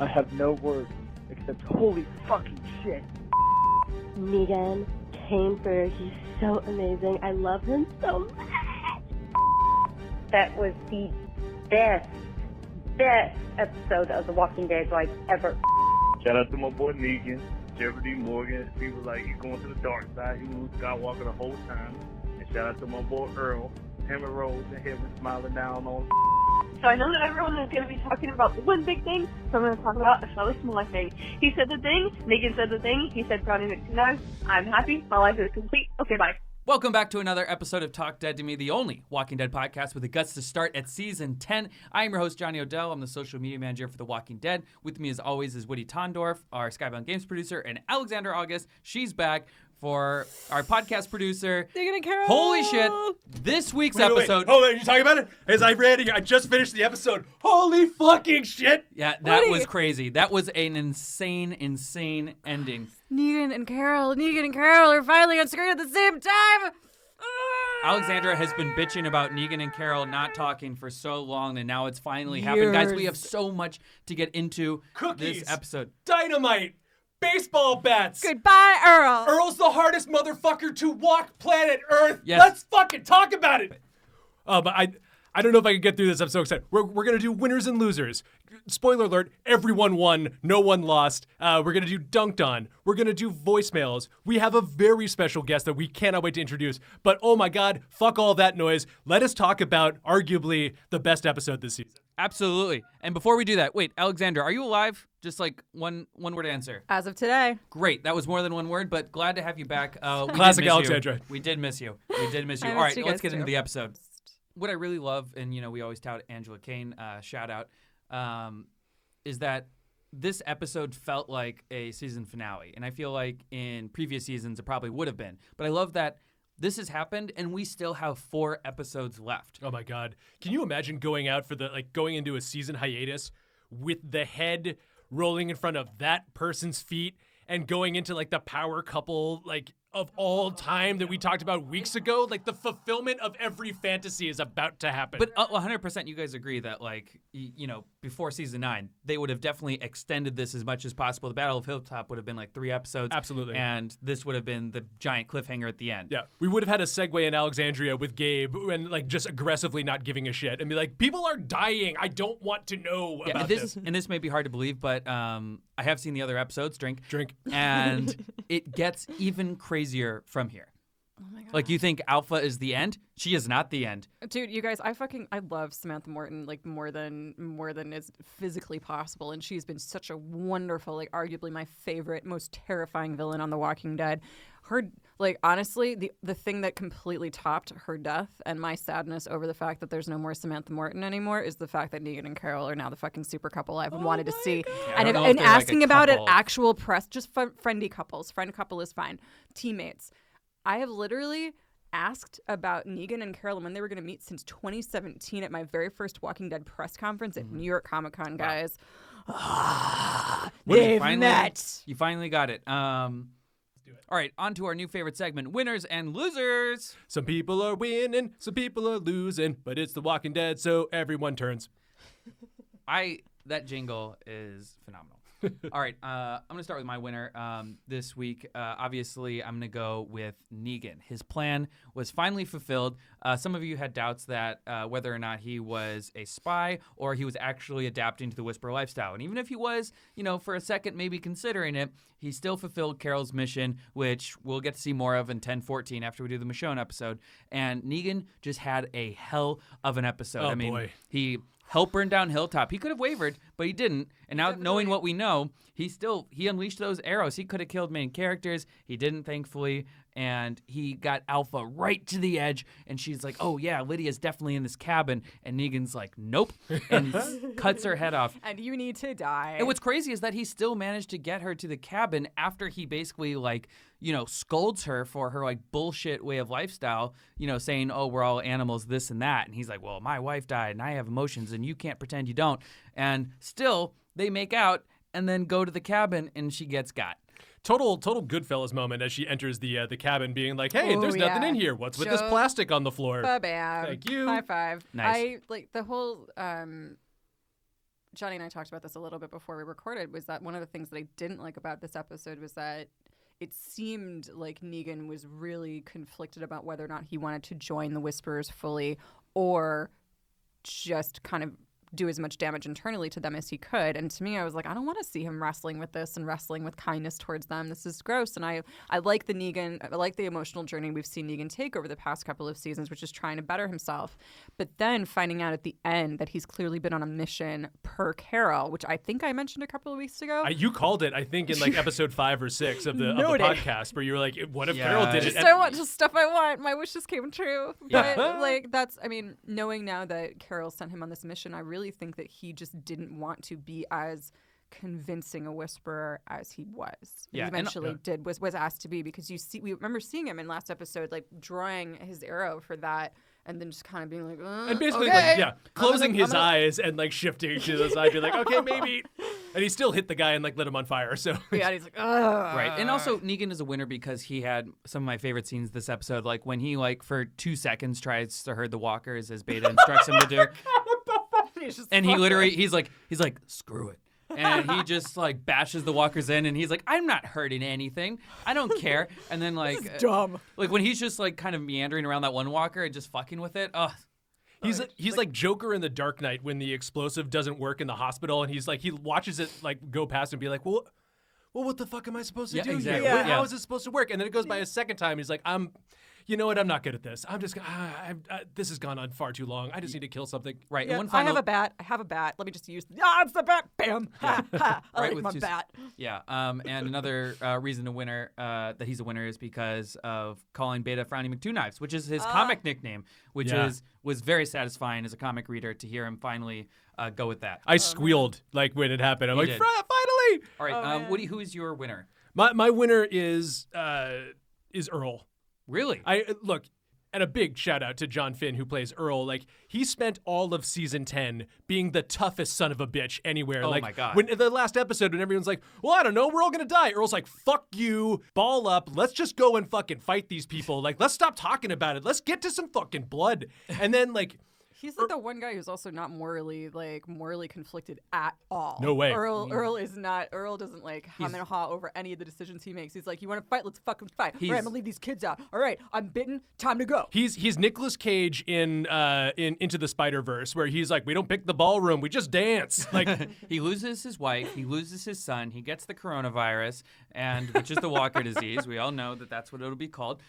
I have no words except holy fucking shit. Negan came through. He's so amazing. I love him so much. That was the best episode of The Walking Dead like ever. Shout out to my boy Negan, Jeffrey D. Morgan. People like he's going to the dark side. He was Skywalker the whole time. And shout out to my boy Earl. Him and Rose in heaven smiling down on. So I know that everyone is going to be talking about the one big thing, so I'm going to talk about a slightly smaller thing. He said the thing, Negan said the thing, he said Brownie McNuggets. I'm happy, my life is complete. Okay, bye. Welcome back to another episode of Talk Dead to Me, the only Walking Dead podcast with the guts to start at season 10. I am your host, Johnny Odell. I'm the social media manager for The Walking Dead. With me, as always, is Woody Tondorf, our Skybound Games producer, and Alexandra August. She's back for our podcast producer. Negan and Carol. Holy shit. This week's episode. Oh, are you talking about it? As I read it, I just finished the episode. Holy fucking shit. Yeah, that was crazy. That was an insane ending. Negan and Carol are finally on screen at the same time. Alexandra has been bitching about Negan and Carol not talking for so long, and now it's finally happened. Guys, we have so much to get into this episode. Dynamite. Baseball bats. Goodbye, Earl. Earl's the hardest motherfucker to walk planet Earth. Yes. Let's fucking talk about it. But I don't know if I can get through this. I'm so excited. We're going to do winners and losers. Spoiler alert, everyone won, no one lost. We're going to do Dunked On. We're going to do voicemails. We have a very special guest that we cannot wait to introduce. But oh my God, fuck all that noise. Let us talk about arguably the best episode this season. Absolutely. And before we do that, wait, Alexandra, are you alive? Just like one word answer. As of today. Great. That was more than one word, but glad to have you back. Classic Alexandra. We did miss you. All right, let's get into the episode. What I really love, and we always tout Angela Kane, shout out, is that this episode felt like a season finale. And I feel like in previous seasons it probably would have been. But I love that this has happened, and we still have 4 episodes left. Oh my God. Can you imagine going into a season hiatus with the head rolling in front of that person's feet and going into the power couple of all time that we talked about weeks ago? The fulfillment of every fantasy is about to happen. But 100% you guys agree that before season 9, they would have definitely extended this as much as possible. The Battle of Hilltop would have been 3 episodes. Absolutely. And this would have been the giant cliffhanger at the end. Yeah. We would have had a segue in Alexandria with Gabe and just aggressively not giving a shit and be like, people are dying. I don't want to know about this. And this may be hard to believe, but I have seen the other episodes. Drink. And it gets even crazier from here. Oh my God. You think Alpha is the end? She is not the end. Dude, you guys, I love Samantha Morton more than is physically possible, and she's been such a wonderful, arguably my favorite, most terrifying villain on The Walking Dead. Her, honestly, the thing that completely topped her death and my sadness over the fact that there's no more Samantha Morton anymore is the fact that Negan and Carol are now the fucking super couple I've wanted to see. Yeah, and asking about it, actual press, just friendly couples. Friend couple is fine. Teammates. I have literally asked about Negan and Carol when they were going to meet since 2017 at my very first Walking Dead press conference at New York Comic Con, guys. They've met. You finally got it. All right, on to our new favorite segment, winners and losers. Some people are winning, some people are losing, but it's The Walking Dead, so everyone turns. That jingle is phenomenal. All right, I'm going to start with my winner this week. Obviously, I'm going to go with Negan. His plan was finally fulfilled. Some of you had doubts that whether or not he was a spy or he was actually adapting to the Whisper lifestyle. And even if he was, for a second maybe considering it, he still fulfilled Carol's mission, which we'll get to see more of in 10-14 after we do the Michonne episode. And Negan just had a hell of an episode. Oh, boy. He helped burn down Hilltop. He could have wavered, but he didn't. And now knowing what we know, he unleashed those arrows. He could have killed main characters. He didn't, thankfully. And he got Alpha right to the edge. And she's like, oh, yeah, Lydia's definitely in this cabin. And Negan's like, nope. And cuts her head off. And you need to die. And what's crazy is that he still managed to get her to the cabin after he basically, scolds her for her, bullshit way of lifestyle, saying, oh, we're all animals, this and that. And he's like, well, my wife died and I have emotions and you can't pretend you don't. And still, they make out and then go to the cabin and she gets got. Total Goodfellas moment as she enters the cabin, being like, "Hey, there's nothing in here. What's with this plastic on the floor?" Ba-bam. Thank you. High five. Nice. The whole Johnny and I talked about this a little bit before we recorded, was that one of the things that I didn't like about this episode was that it seemed like Negan was really conflicted about whether or not he wanted to join the Whisperers fully or just kind of do as much damage internally to them as he could. And to me, I was like, I don't want to see him wrestling with this and wrestling with kindness towards them. This is gross. And I like the Negan, I like the emotional journey we've seen Negan take over the past couple of seasons, which is trying to better himself. But then finding out at the end that he's clearly been on a mission per Carol, which I think I mentioned a couple of weeks ago. You called it, I think, in like episode 5 or 6 of the podcast, where you were like, what if Carol did it? I want just stuff I want. My wishes came true. But like, that's, I mean, knowing now that Carol sent him on this mission, I really think that he just didn't want to be as convincing a whisperer as he was. Yeah, he eventually was asked to be, because we remember seeing him in last episode, like drawing his arrow for that, and then just kind of being like, and basically, okay. closing his eyes and like shifting to the side, being like, okay, maybe. And he still hit the guy and like lit him on fire. So yeah, he's like, ugh. Right. And also, Negan is a winner because he had some of my favorite scenes this episode, like when he like for 2 seconds tries to herd the walkers as Beta instructs him to do. And he's like, screw it. And he just like bashes the walkers in, and he's like, I'm not hurting anything. I don't care. And then like, this is dumb. Like when he's just like kind of meandering around that one walker and just fucking with it. Ugh. He's like Joker in The Dark Knight when the explosive doesn't work in the hospital, and he's like, he watches it like go past and be like, well, what the fuck am I supposed to do exactly. here? How is this supposed to work? And then it goes by a second time. He's like, you know what? I'm not good at this. I'm just, this has gone on far too long. I just need to kill something. Right. Yeah, and one final... I have a bat. Let me just use it's the bat. Bam. Ha, ha. I Right, like my bat. Yeah. And another reason that he's a winner is because of calling Beta Frowny McTwo-Knives, which is his comic nickname, which was very satisfying as a comic reader to hear him finally go with that. I squealed like when it happened. I'm like, finally. All right. Woody, who is your winner? My winner is Earl. Really? Look, and a big shout out to John Finn, who plays Earl. Like, he spent all of season 10 being the toughest son of a bitch anywhere. Oh like, my God. When the last episode, when everyone's like, well, I don't know, we're all gonna die. Earl's like, fuck you, ball up, let's just go and fucking fight these people. Like, let's stop talking about it. Let's get to some fucking blood. And then like, he's like the one guy who's also not morally conflicted at all. No way. Earl is not. Earl doesn't like hem and haw over any of the decisions he makes. He's like, you want to fight? Let's fucking fight. All right, I'm gonna leave these kids out. All right, I'm bitten. Time to go. He's Nicolas Cage in Into the Spider-Verse, where he's like, we don't pick the ballroom, we just dance. Like, he loses his wife, he loses his son, he gets the coronavirus, and which is the Walker disease. We all know that that's what it'll be called.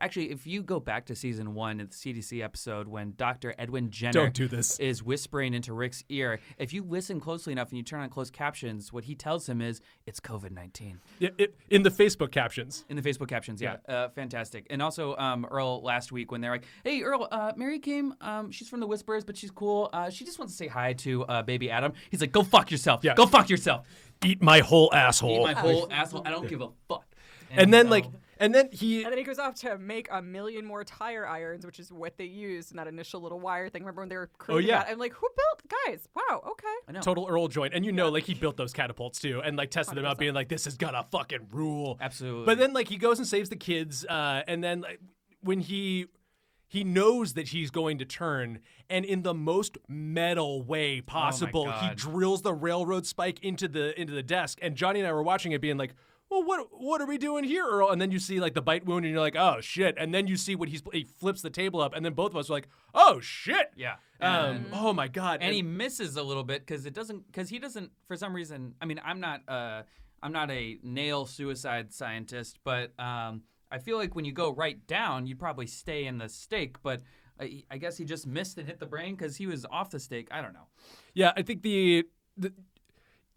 Actually, if you go back to season 1 of the CDC episode when Dr. Edwin Jenner don't do this. Is whispering into Rick's ear, if you listen closely enough and you turn on closed captions, what he tells him is, it's COVID-19. In the Facebook captions. In the Facebook captions, yeah. Fantastic. And also Earl last week when they're like, hey, Earl, Mary came. She's from the Whisperers, but she's cool. She just wants to say hi to baby Adam. He's like, go fuck yourself. Yeah. Go fuck yourself. Eat my whole asshole. Eat my whole asshole. I don't give a fuck. And then he goes off to make 1 million more tire irons, which is what they used in that initial little wire thing. Remember when they were creating that? I'm like, who built? Guys, wow, okay. I know. Total Earl joint. And like he built those catapults too and like tested 100%. Them out being like, this is gonna fucking rule. Absolutely. But then like he goes and saves the kids and then like, when he knows that he's going to turn, and in the most metal way possible, he drills the railroad spike into the desk. And Johnny and I were watching it being like, well, what are we doing here, Earl? And then you see like the bite wound, and you're like, oh shit. And then you see he flips the table up, and then both of us were like, oh shit. Yeah. Oh my God. And he misses a little bit because he doesn't for some reason. I mean, I'm not a nail suicide scientist, but I feel like when you go right down, you'd probably stay in the stake. But I guess he just missed and hit the brain because he was off the stake. I don't know. Yeah, I think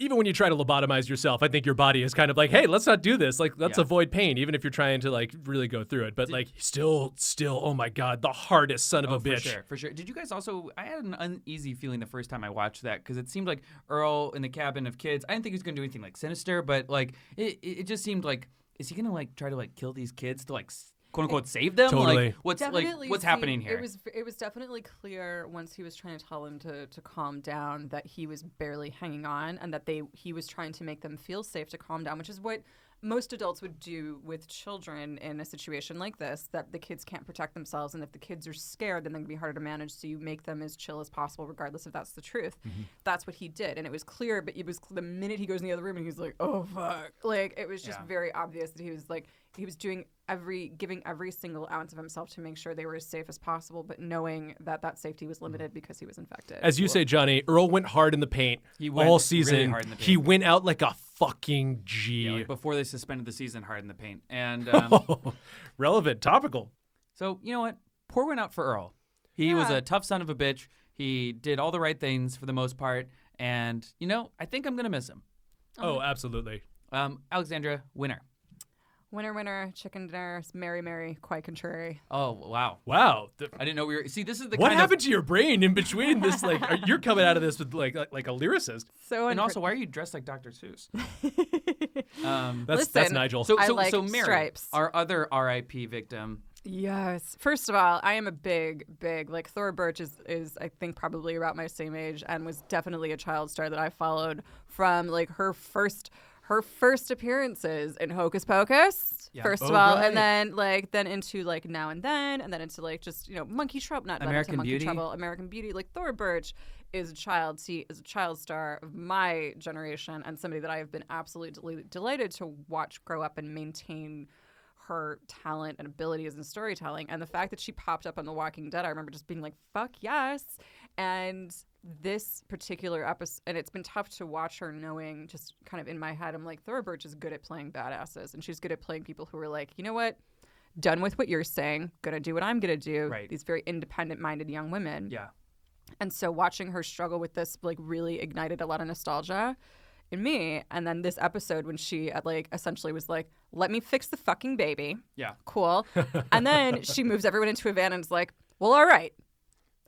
even when you try to lobotomize yourself, I think your body is kind of like, hey, let's not do this. Like, let's avoid pain, even if you're trying to like really go through it. But like, still, oh my God, the hardest son of a bitch. For sure. Did you guys also? I had an uneasy feeling the first time I watched that because it seemed like Earl in the cabin of kids. I didn't think he was going to do anything like sinister, but like it just seemed like, is he going to like try to like kill these kids to like quote unquote save them? Totally. Like what's happening here? It was definitely clear once he was trying to tell them to calm down that he was barely hanging on, and that he was trying to make them feel safe to calm down, which is what most adults would do with children in a situation like this, that the kids can't protect themselves, and if the kids are scared, then they're going to be harder to manage, so you make them as chill as possible, regardless if that's the truth. That's what he did, and it was clear, but it was the minute he goes in the other room and he's like, oh, fuck. Like, it was just very obvious that he was like, he was doing giving every single ounce of himself to make sure they were as safe as possible, but knowing that that safety was limited because he was infected. As you say, Johnny, Earl went hard in the paint all season. Really hard in the paint. He went out like a fucking G. Yeah, like before they suspended the season, hard in the paint. And relevant, topical. So, you know what? Pour one out for Earl. He was a tough son of a bitch. He did all the right things for the most part. And, you know, I think I'm going to miss him. Oh, absolutely. Alexandra, winner. Winner, winner, chicken dinner, Mary, Mary, quite contrary. Oh, wow. Wow. I didn't know we were... See, this is the what kind happened to your brain in between this? Like, you're coming out of this with like a lyricist. And also, why are you dressed like Dr. Seuss? That's Nigel. So Mary, stripes. Our other R.I.P. victim. Yes. First of all, I am a big, like Thora Birch is I think probably about my same age and was definitely a child star that I followed from like her first appearances in Hocus Pocus, first of all, and then into like Now and Then into like just, you know, Monkey Trouble, not American Monkey Beauty. Trouble, American Beauty. Like Thora Birch is a child star of my generation and somebody that I have been absolutely delighted to watch grow up and maintain her talent and abilities in storytelling. And the fact that she popped up on The Walking Dead, I remember just being like, fuck yes. And this particular episode, and it's been tough to watch her knowing just kind of in my head, I'm like, Thora Birch is good at playing badasses, and she's good at playing people who are like, you know what, done with what you're saying, gonna do what I'm gonna do. Right. These very independent-minded young women. Yeah. And so watching her struggle with this like really ignited a lot of nostalgia in me. And then this episode when she like essentially was like, let me fix the fucking baby. Yeah. Cool. And then she moves everyone into a van and is like, well, all right,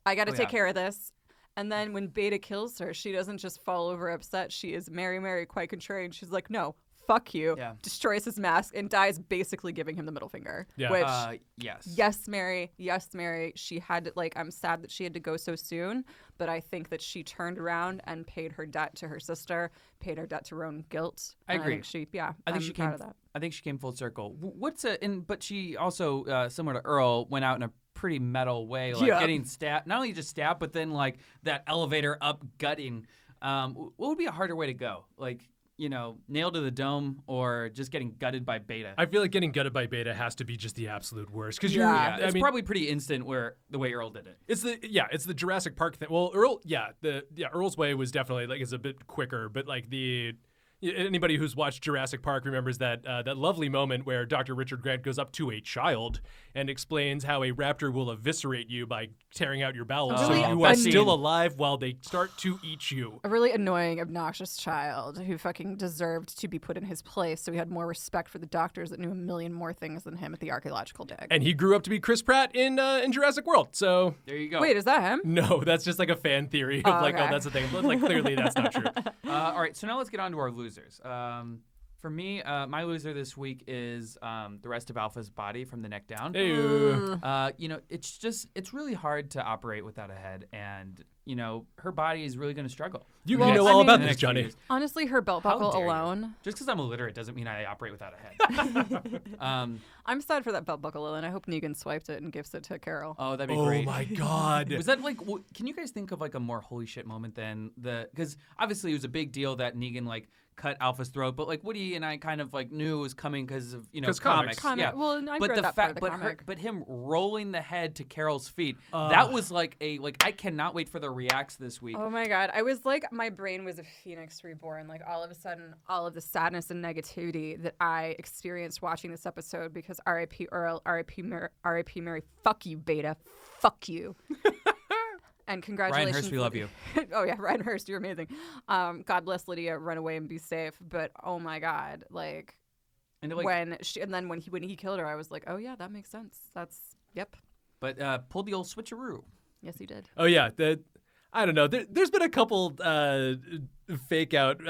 I got to take care of this. And then when Beta kills her, she doesn't just fall over upset. She is Mary, Mary, quite contrary. And she's like, no, fuck you. Yeah. Destroys his mask and dies basically giving him the middle finger. Yeah. Which, yes. Yes, Mary. Yes, Mary. She had to, like, I'm sad that she had to go so soon, but I think that she turned around and paid her debt to her sister, paid her debt to her own guilt. I agree. I think she came. proud of that. I think she came full circle. But she also, similar to Earl, went out in a pretty metal way, like getting stabbed. Not only just stabbed, but then like that elevator up gutting. What would be a harder way to go? Like, you know, nailed to the dome or just getting gutted by Beta? I feel like getting gutted by Beta has to be just the absolute worst because it's probably pretty instant the way Earl did it. It's the Jurassic Park thing. Well, Earl's way was definitely like is a bit quicker, but like anybody who's watched Jurassic Park remembers that lovely moment where Dr. Richard Grant goes up to a child and explains how a raptor will eviscerate you by tearing out your bowels so you are still alive while they start to eat you. A really annoying, obnoxious child who fucking deserved to be put in his place, so he had more respect for the doctors that knew a million more things than him at the archaeological dig. And he grew up to be Chris Pratt in Jurassic World, so... There you go. Wait, is that him? No, that's just like a fan theory of that's the thing. But like, clearly that's not true. All right, so now let's get on to our losers. For me, my loser this week is the rest of Alpha's body from the neck down. You know, it's really hard to operate without a head, and you know, her body is really going to struggle. You know all about this, Johnny. Honestly, her belt buckle alone. Just because I'm illiterate doesn't mean I operate without a head. I'm sad for that belt buckle, and I hope Negan swiped it and gives it to Carol. Oh, that'd be great. Oh my God. Was that like? Can you guys think of like a more holy shit moment than because obviously it was a big deal that Negan like cut Alpha's throat, but like Woody and I kind of like knew it was coming because of comics. Yeah. Well, I read that part of the comic. But him rolling the head to Carol's feet, that was like I cannot wait for the reacts this week. Oh my God, I was like, my brain was a phoenix reborn. Like all of a sudden, all of the sadness and negativity that I experienced watching this episode because R.I.P. Earl, R.I.P. Mary, fuck you, Beta, fuck you. And congratulations. Ryan Hurst, we love you. Oh yeah, Ryan Hurst, you're amazing. God bless Lydia, run away and be safe. But oh my God, like, when he killed her, I was like, oh yeah, that makes sense. That's yep. But pulled the old switcheroo. Yes, he did. Oh yeah, I don't know. There's been a couple fake out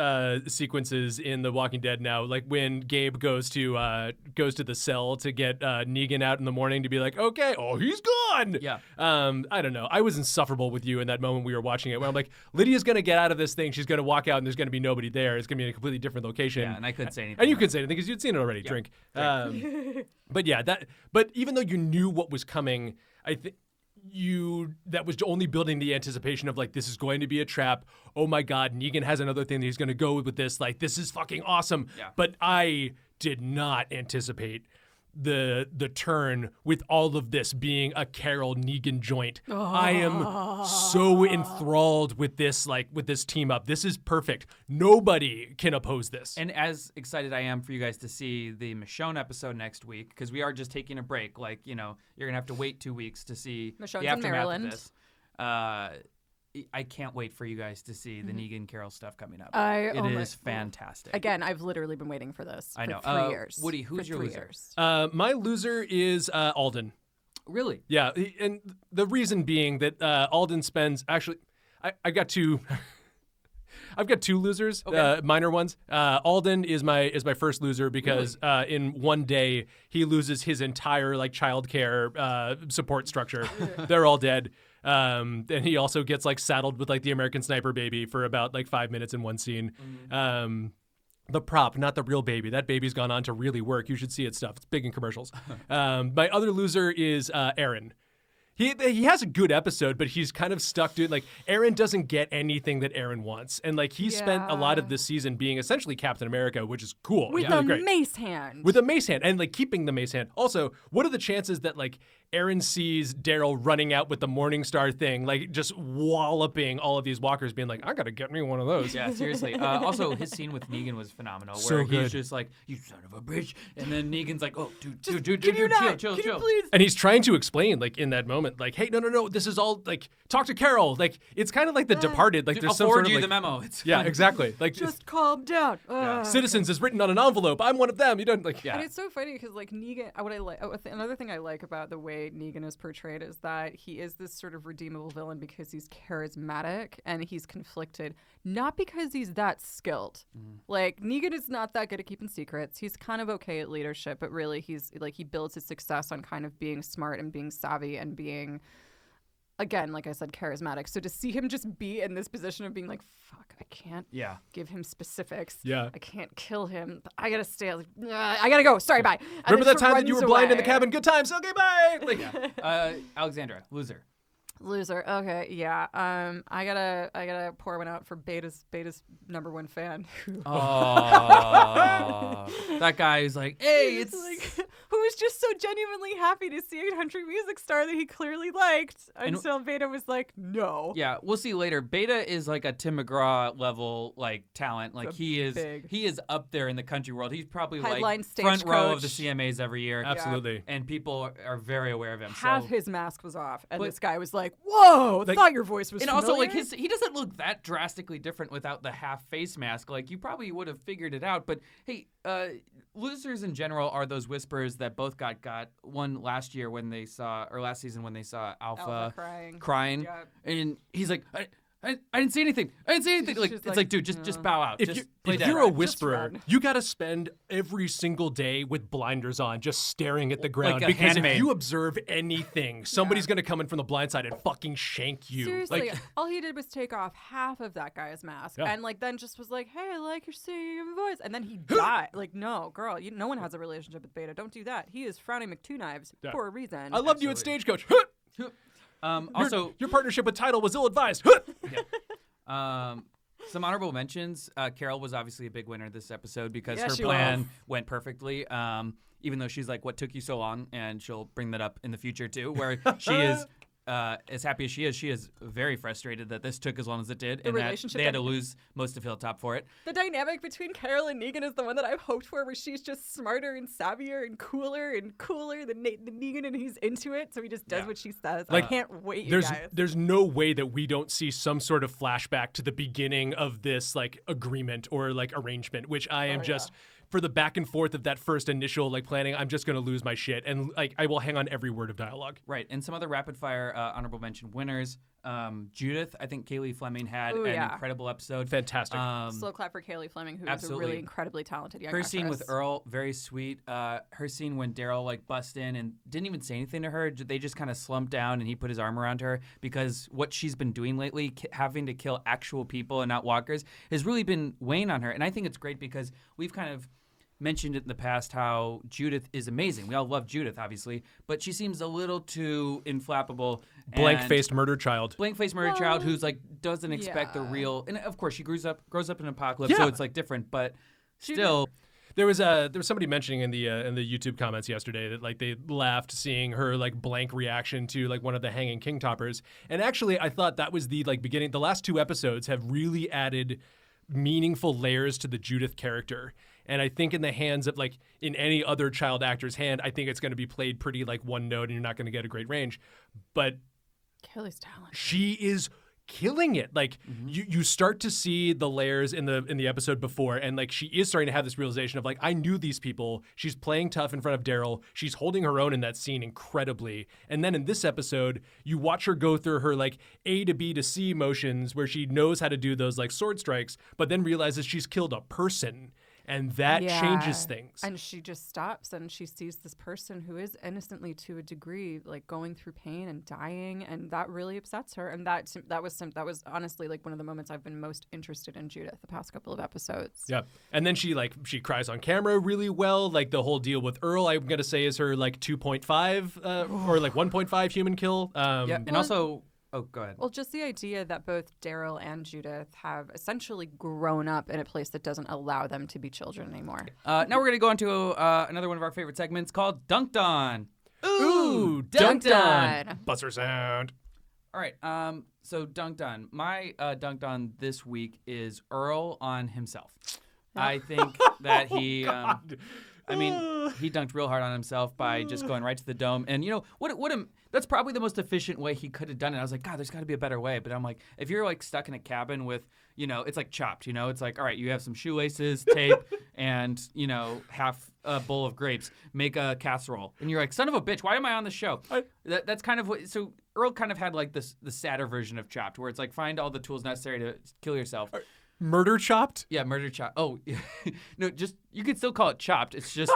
sequences in The Walking Dead now, like when Gabe goes to the cell to get Negan out in the morning to be like, okay, oh, he's gone. Yeah. I don't know. I was insufferable with you in that moment we were watching it, where I'm like, Lydia's gonna get out of this thing. She's gonna walk out, and there's gonna be nobody there. It's gonna be in a completely different location. Yeah, and I couldn't say anything. And you couldn't say anything because you'd seen it already. Yeah. Drink. But yeah, But even though you knew what was coming, I think. That was only building the anticipation of like, this is going to be a trap. Oh my God, Negan has another thing that he's going to go with this. Like, this is fucking awesome. Yeah. But I did not anticipate the turn with all of this being a Carol Negan joint. I am so enthralled with this team up. This is perfect. Nobody can oppose this. And as excited I am for you guys to see the Michonne episode next week, because we are just taking a break. Like, you're going to have to wait 2 weeks to see Michonne's the in aftermath Maryland. of this. I can't wait for you guys to see the Negan Carol stuff coming up. It is fantastic. Again, I've literally been waiting for this I know. for 3 years. Woody, who's For your 3 loser? years. My loser is Alden. Really? Yeah, and the reason being that Alden spends I got two. I've got 2 losers, minor ones. Alden is my first loser because in one day he loses his entire like childcare support structure. They're all dead. And he also gets like saddled with like the American Sniper baby for about like 5 minutes in one scene. The prop, not the real baby. That baby's gone on to really work. You should see its stuff. It's big in commercials. My other loser is Aaron. He has a good episode, but he's kind of stuck doing like Aaron doesn't get anything that Aaron wants, and like he spent a lot of this season being essentially Captain America, which is cool With a mace hand. With a mace hand, and like keeping the mace hand. Also, what are the chances that like Aaron sees Daryl running out with the Morningstar thing, like just walloping all of these walkers, being like, I gotta get me one of those. Yeah, seriously. Also, his scene with Negan was phenomenal, So where good. he's just like, "You son of a bitch," and then Negan's like, "Oh, dude, Can you not? chill." Can you please? And he's trying to explain, like in that moment, like, "Hey, no, this is all like talk to Carol." Like it's kind of like The Departed. Like Dude, there's I'll some forward sort of you like, the memo. It's yeah, fine. exactly. Like Just calm down. citizens is written on an envelope. I'm one of them. You don't like. Yeah. And it's so funny because like Negan, another thing I like about the way Negan is portrayed is that he is this sort of redeemable villain because he's charismatic and he's conflicted, not because he's that skilled. Like Negan is not that good at keeping secrets. He's kind of okay at leadership, but really he's like he builds his success on kind of being smart and being savvy and being, again, like I said, charismatic. So to see him just be in this position of being like, fuck, I can't give him specifics. Yeah. I can't kill him. But I gotta stay. Like, I gotta go. Sorry, bye. And Remember then that just time that you were runs blind in the away. cabin? Good times. Okay, bye. Like, Alexandra, loser. Loser. Okay, yeah. I gotta pour one out for Beta's #1 fan. Oh, that guy is like, hey, it's like who was just so genuinely happy to see a country music star that he clearly liked until Beta was like, no. Yeah, we'll see later. Beta is like a Tim McGraw level like talent. Like he is up there in the country world. He's probably Headline like front row of the Stagecoach. CMAs every year. absolutely. And people are very aware of him. Half so. his mask was off, and But- this guy was like, "Whoa, Like- thought your voice was." And familiar. also, like he doesn't look that drastically different without the half face mask. Like you probably would have figured it out. But hey, losers in general are those whisperers that both got one last year when they saw, or last season when they saw Alpha crying, Yeah. and he's like, I didn't see anything. I didn't see anything. Like She's it's like, like, dude, just bow out. Just play If dead. you're a Just whisperer, run. you got to spend every single day with blinders on, just staring at the ground. a Because if handmaid. you observe anything, somebody's going to come in from the blind side and fucking shank you. Seriously, Like, all he did was take off half of that guy's mask, Yeah. and like then just was like, "Hey, I like your singing voice," and then he died. Like, no, girl, no one has a relationship with Beta. Don't do that. He is frowning McTwo-Knives Yeah. for a reason. I loved you at Stagecoach. Also, your partnership with Tidal was ill-advised. some honorable mentions. Carol was obviously a big winner this episode because Yeah, her she plan was. went perfectly. Even though she's like, "What took you so long?" and she'll bring that up in the future too, where she is. As happy as she is very frustrated that this took as long as it did, and that relationship they had that- to lose most of Hilltop for it. The dynamic between Carol and Negan is the one that I've hoped for, where she's just smarter and savvier and cooler than Negan, and he's into it, so he just does what she says. Like, I can't wait, you there's guys. there's no way that we don't see some sort of flashback to the beginning of this like agreement or like arrangement, which I am just for the back and forth of that first initial like planning, I'm just gonna lose my shit and like I will hang on every word of dialogue. Right, and some other rapid fire honorable mention winners. Judith, I think Kaylee Fleming had Ooh, an yeah. incredible episode. Fantastic. Slow clap for Kaylee Fleming, who is a absolutely. really incredibly talented young Her actress. scene with Earl, very sweet. Her scene when Daryl like bust in and didn't even say anything to her. They just kind of slumped down and he put his arm around her because what she's been doing lately, having to kill actual people and not walkers, has really been weighing on her. And I think it's great because we've kind of mentioned it in the past how Judith is amazing. We all love Judith, obviously, but she seems a little too inflappable. Blank-faced murder child. Blank-faced murder child who's like doesn't expect the real. And of course, she grows up in an apocalypse, so it's like different. But still, there was somebody mentioning in the YouTube comments yesterday that like they laughed seeing her like blank reaction to like one of the hanging king toppers. And actually, I thought that was the like beginning. The last 2 episodes have really added meaningful layers to the Judith character. And I think in the hands of like in any other child actor's hand, I think it's going to be played pretty like one note and you're not going to get a great range. But Kelly's talented. She is killing it. Like you start to see the layers in the episode before, and like she is starting to have this realization of like, I knew these people. She's playing tough in front of Daryl. She's holding her own in that scene incredibly. And then in this episode, you watch her go through her like A to B to C motions where she knows how to do those like sword strikes, but then realizes she's killed a person. And that changes things. And she just stops and she sees this person who is innocently to a degree like going through pain and dying, and that really upsets her. And that was honestly like one of the moments I've been most interested in Judith the past couple of episodes. Yeah. And then she cries on camera really well. Like the whole deal with Earl, I'm going to say is her like 2.5 or like 1.5 human kill. And also... Oh, go ahead. Well, just the idea that both Daryl and Judith have essentially grown up in a place that doesn't allow them to be children anymore. Now we're going to go on to another one of our favorite segments called Dunked On. Ooh, Dunked On. Buzzer sound. All right, so Dunked On. My Dunked On this week is Earl on himself. I think that he... he dunked real hard on himself by just going right to the dome. And, you know, that's probably the most efficient way he could have done it. I was like, God, there's got to be a better way. But I'm like, if you're, like, stuck in a cabin with, you know, it's like Chopped, you know? It's like, all right, you have some shoelaces, tape, and, you know, half a bowl of grapes. Make a casserole. And you're like, son of a bitch, why am I on the show? That's kind of what... So Earl kind of had, like, the sadder version of Chopped, where it's like, find all the tools necessary to kill yourself. Murder Chopped? Yeah, Murder Chopped. Oh, no, just you could still call it Chopped. It's just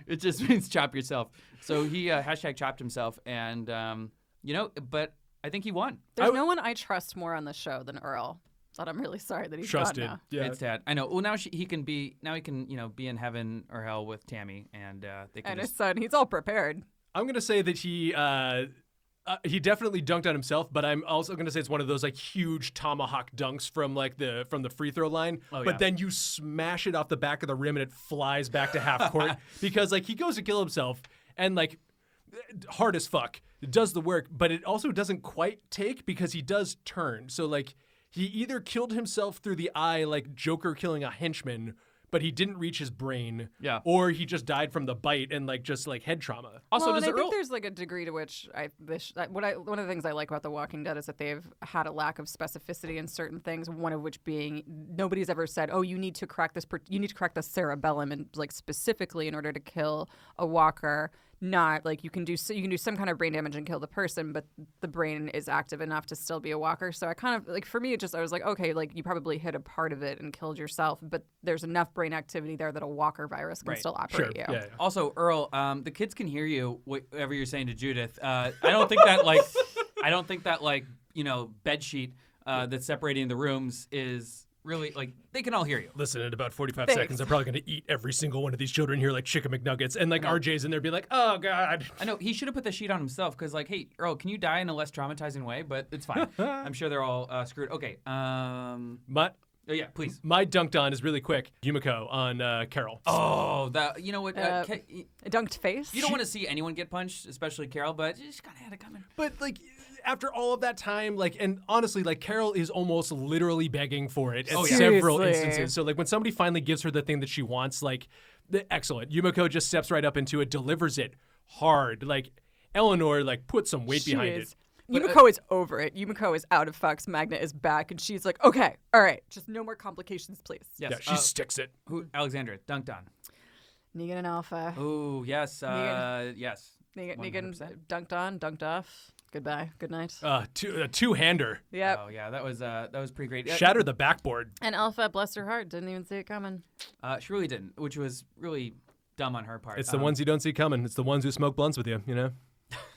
it just means chop yourself. So he hashtag chopped himself, and you know, but I think he won. There's no one I trust more on the show than Earl. But I'm really sorry that he's trusted. gone now. Yeah, it's sad. I know. Well, now he can be be in heaven or hell with Tammy, and they can. And his son, he's all prepared. I'm gonna say that he definitely dunked on himself, but I'm also going to say it's one of those like huge tomahawk dunks from the free throw line. Oh, but then you smash it off the back of the rim and it flies back to half court because like he goes to kill himself and like hard as fuck does the work, but it also doesn't quite take because he does turn. So like he either killed himself through the eye like Joker killing a henchman, but he didn't reach his brain. Yeah. Or he just died from the bite and like just like head trauma. Also, I think there's like a degree to which one of the things I like about The Walking Dead is that they've had a lack of specificity in certain things. One of which being nobody's ever said, "Oh, you need to crack the cerebellum," and like specifically in order to kill a walker. Not like you can do some kind of brain damage and kill the person, but the brain is active enough to still be a walker. So I kind of like, for me, I was like, okay, like you probably hit a part of it and killed yourself, but there's enough brain activity there that a walker virus can still operate you. Yeah. Also, Earl, the kids can hear you whatever you're saying to Judith. I don't think that you know, bed sheet that's separating the rooms is really, like, they can all hear you. Listen, in about 45 seconds, I'm probably going to eat every single one of these children here like chicken McNuggets. And, like, RJ's in there be like, oh, God. I know. He should have put the sheet on himself because, like, hey, Earl, can you die in a less traumatizing way? But it's fine. I'm sure they're all screwed. Okay. Oh, yeah, please. My dunked on is really quick. Yumiko on Carol. Oh, you know what? Dunked face? You don't want to see anyone get punched, especially Carol, but you just kind of had it coming. But, like... After all of that time, like, and honestly, like, Carol is almost literally begging for it at several instances. So, like, when somebody finally gives her the thing that she wants, like, excellent. Yumiko just steps right up into it, delivers it hard. Like, Eleanor, like, put some weight behind it. Yumiko is over it. Yumiko is out of fucks. Magna is back, and she's like, okay, all right, just no more complications, please. Yes. Yeah, she sticks it. Alexandra, dunked on. Negan and Alpha. Oh, yes. Yes. Negan dunked on, dunked off. Goodbye. Good night. A two-hander. Yep. Oh yeah, that was pretty great. Shatter the backboard. And Alpha, bless her heart, didn't even see it coming. She really didn't, which was really dumb on her part. It's the ones you don't see coming. It's the ones who smoke blunts with you, you know?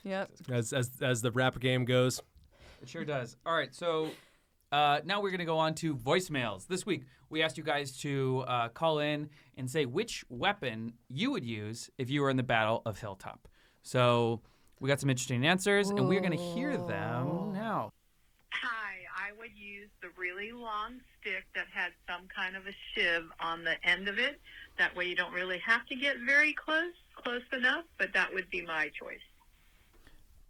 Yep. As the rap game goes. It sure does. All right, so now we're going to go on to voicemails. This week, we asked you guys to call in and say which weapon you would use if you were in the Battle of Hilltop. So we got some interesting answers, and we're going to hear them now. Hi, I would use the really long stick that had some kind of a shiv on the end of it. That way you don't really have to get very close enough, but that would be my choice.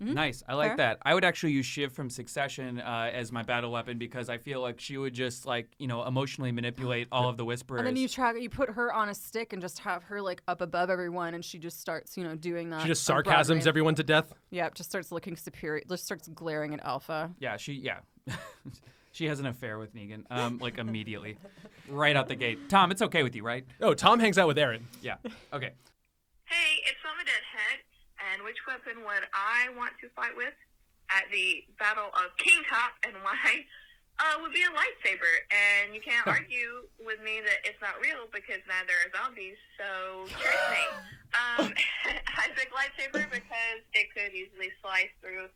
Nice. I like Fair. that. I would actually use Shiv from Succession as my battle weapon because I feel like she would just emotionally manipulate all of the whisperers. And then you put her on a stick and just have her like up above everyone, and she just starts, doing that. She just on sarcasms Broadway. everyone to death. Yep, just starts looking superior. Just starts glaring at Alpha. Yeah, she has an affair with Negan, immediately, right out the gate. Tom, it's okay with you, right? Oh, Tom hangs out with Aaron. Yeah. Okay. Hey, it's Mama Deadhead, and which weapon would I want to fight with at the Battle of King Top, and why? Would be a lightsaber, and you can't argue with me that it's not real because neither are zombies, so trick me. I pick lightsaber because it could easily slice through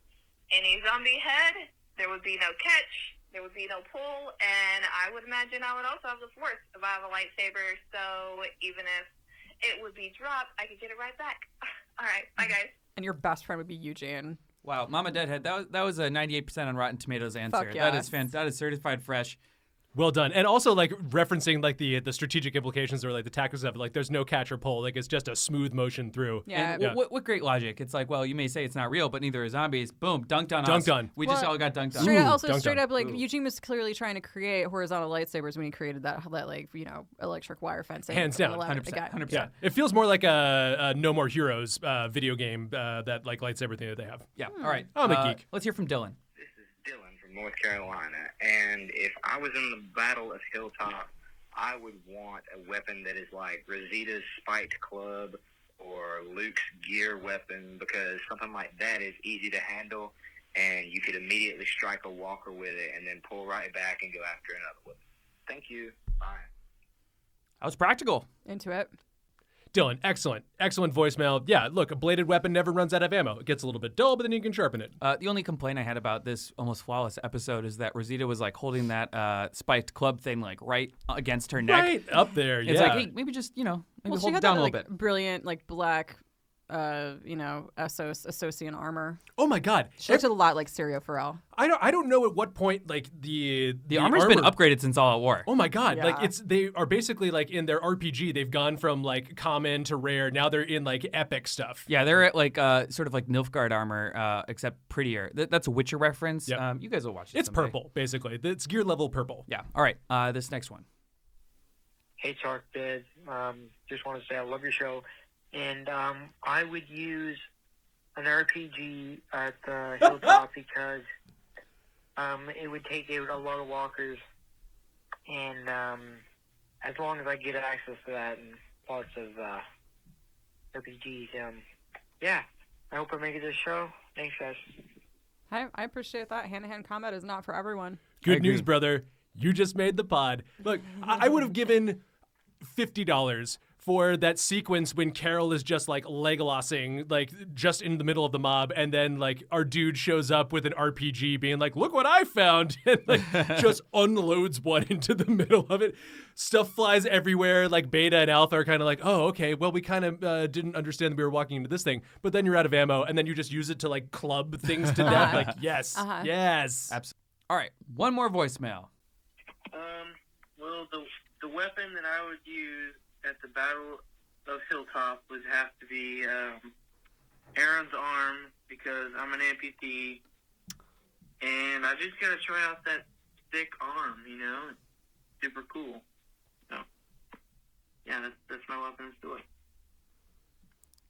any zombie head. There would be no catch, there would be no pull, and I would imagine I would also have the force if I have a lightsaber, so even if it would be dropped, I could get it right back. All right, bye guys. And your best friend would be Eugene. Wow, Mama Deadhead, that was a 98% on Rotten Tomatoes answer. Fuck That yes. is that is certified fresh. Well done. And also referencing the strategic implications or the tactics of it. There's no catch or pull. It's just a smooth motion through. Yeah. And what great logic. It's you may say it's not real, but neither are zombies. Boom, dunked on us. Dunked on. We just all got dunked on. Straight dunked up, on. Eugene was clearly trying to create horizontal lightsabers when he created that electric wire fencing. Hands down, 100%. Yeah. It feels more like a No More Heroes video game, that lightsaber thing that they have. Yeah. All right. I'm a geek. Let's hear from Dylan. This is Dylan from North Carolina, and if I was in the Battle of Hilltop, I would want a weapon that is like Rosita's spiked club or Luke's gear weapon, because something like that is easy to handle, and you could immediately strike a walker with it and then pull right back and go after another weapon. Thank you. Bye. That was practical. Into it. Dylan, excellent voicemail. Yeah, look, a bladed weapon never runs out of ammo. It gets a little bit dull, but then you can sharpen it. The only complaint I had about this almost flawless episode is that Rosita was holding that spiked club thing right against her neck. Right up there, yeah. It's hey, maybe just maybe Well, she hold it had down that, a little bit. brilliant black, Associan armor. Oh my God, She looked a lot like Syrio Farrell. I don't know at what point The armor's been upgraded since All Out War. Oh my God, Yeah. they are basically in their RPG, they've gone from common to rare. Now they're in epic stuff. Yeah, they're at sort of like Nilfgaard armor, except prettier. That's a Witcher reference. Yep. You guys will watch it. It's someday. purple, basically. It's gear level purple. Yeah. All right. This next one. Hey, Tark Bid. Just want to say I love your show. And I would use an RPG at the Hilltop because it would take out a lot of walkers. And as long as I get access to that and parts of RPGs, yeah, I hope I make it to the show. Thanks, guys. I appreciate that. Hand-to-hand combat is not for everyone. Good news, brother. You just made the pod. Look, I would have given $50 for that sequence when Carol is just Legolasing, just in the middle of the mob, and then our dude shows up with an RPG being look what I found, and just unloads one into the middle of it. Stuff flies everywhere, Beta and Alpha are kind of oh, okay, well, we kind of didn't understand that we were walking into this thing, but then you're out of ammo, and then you just use it to club things to death. Yes, yes. Absolutely. All right, one more voicemail. Well, the weapon that I would use at the Battle of Hilltop would have to be Aaron's arm, because I'm an amputee, and I just gotta try out that thick arm, It's super cool. So, yeah, that's my weapon of choice.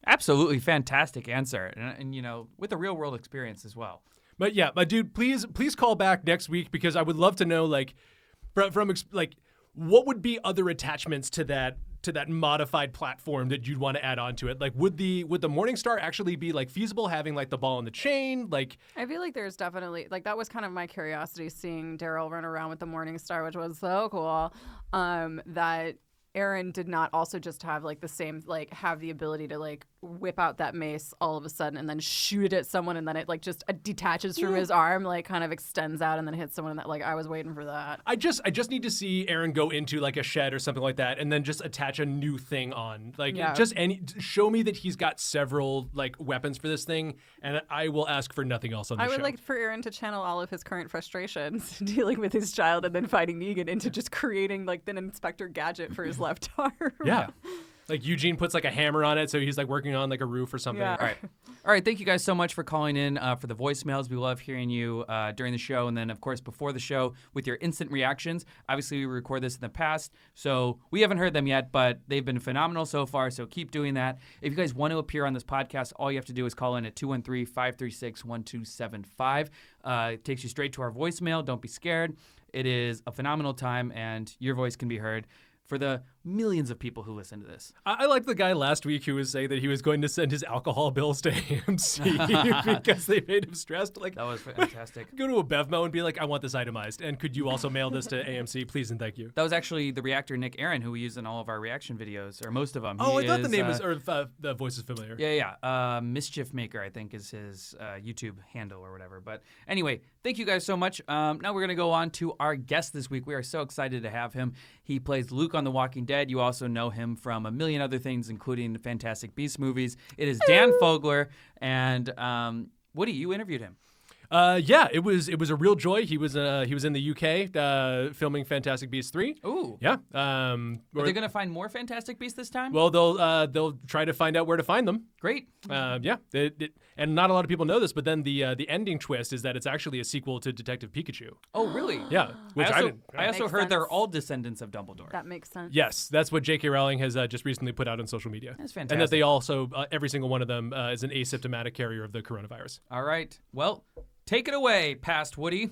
Absolutely fantastic answer, and with a real world experience as well. But yeah, my dude, please call back next week, because I would love to know from what would be other attachments to that that modified platform that you'd want to add on to it? Like, would the Morningstar actually be like feasible, having like the ball and the chain? Like, I feel like there's definitely like that was kind of my curiosity, seeing Daryl run around with the Morningstar, which was so cool. That Aaron did not also just have like the same, like have the ability to like whip out that mace all of a sudden and then shoot it at someone, and then it like just detaches from his arm, like kind of extends out and then hits someone. That, like, I was waiting for that. I just need to see Aaron go into like a shed or something like that and then just attach a new thing on. Like, show me that he's got several like weapons for this thing, and I will ask for nothing else on the show. I would like for Aaron to channel all of his current frustrations dealing with his child and then fighting Negan into just creating like an Inspector Gadget for his left arm. Yeah. Like Eugene puts like a hammer on it, so he's like working on like a roof or something. Yeah. All right. Thank you guys so much for calling in for the voicemails. We love hearing you during the show, and then of course before the show with your instant reactions. Obviously, we record this in the past, so we haven't heard them yet, but they've been phenomenal so far. So keep doing that. If you guys want to appear on this podcast, all you have to do is call in at 213-536-1275. It takes you straight to our voicemail. Don't be scared. It is a phenomenal time, and your voice can be heard for the millions of people who listen to this. I like the guy last week who was saying that he was going to send his alcohol bills to AMC because they made him stressed. Like, that was fantastic. Go to a BevMo and be like, I want this itemized, and could you also mail this to AMC, please and thank you. That was actually the reactor Nick Aaron, who we use in all of our reaction videos, or most of them. Oh, I thought the name was, or the voice is familiar. Yeah. Mischief Maker, I think, is his YouTube handle or whatever. But anyway, thank you guys so much. Now we're going to go on to our guest this week. We are so excited to have him. He plays Luke on The Walking Dead. You also know him from a million other things, including the Fantastic Beasts movies. It is Dan Fogler, and Woody, you interviewed him. Yeah, it was a real joy. He was in the UK filming Fantastic Beasts 3. Ooh. Yeah. Are they going to find more Fantastic Beasts this time? Well, they'll try to find out where to find them. Great. Yeah. And not a lot of people know this, but then the ending twist is that it's actually a sequel to Detective Pikachu. Oh, really? Yeah. Which I also heard they're all descendants of Dumbledore. That makes sense. Yes, that's what J.K. Rowling has just recently put out on social media. That's fantastic. And that they also, every single one of them is an asymptomatic carrier of the coronavirus. All right. Well, take it away, past Woody.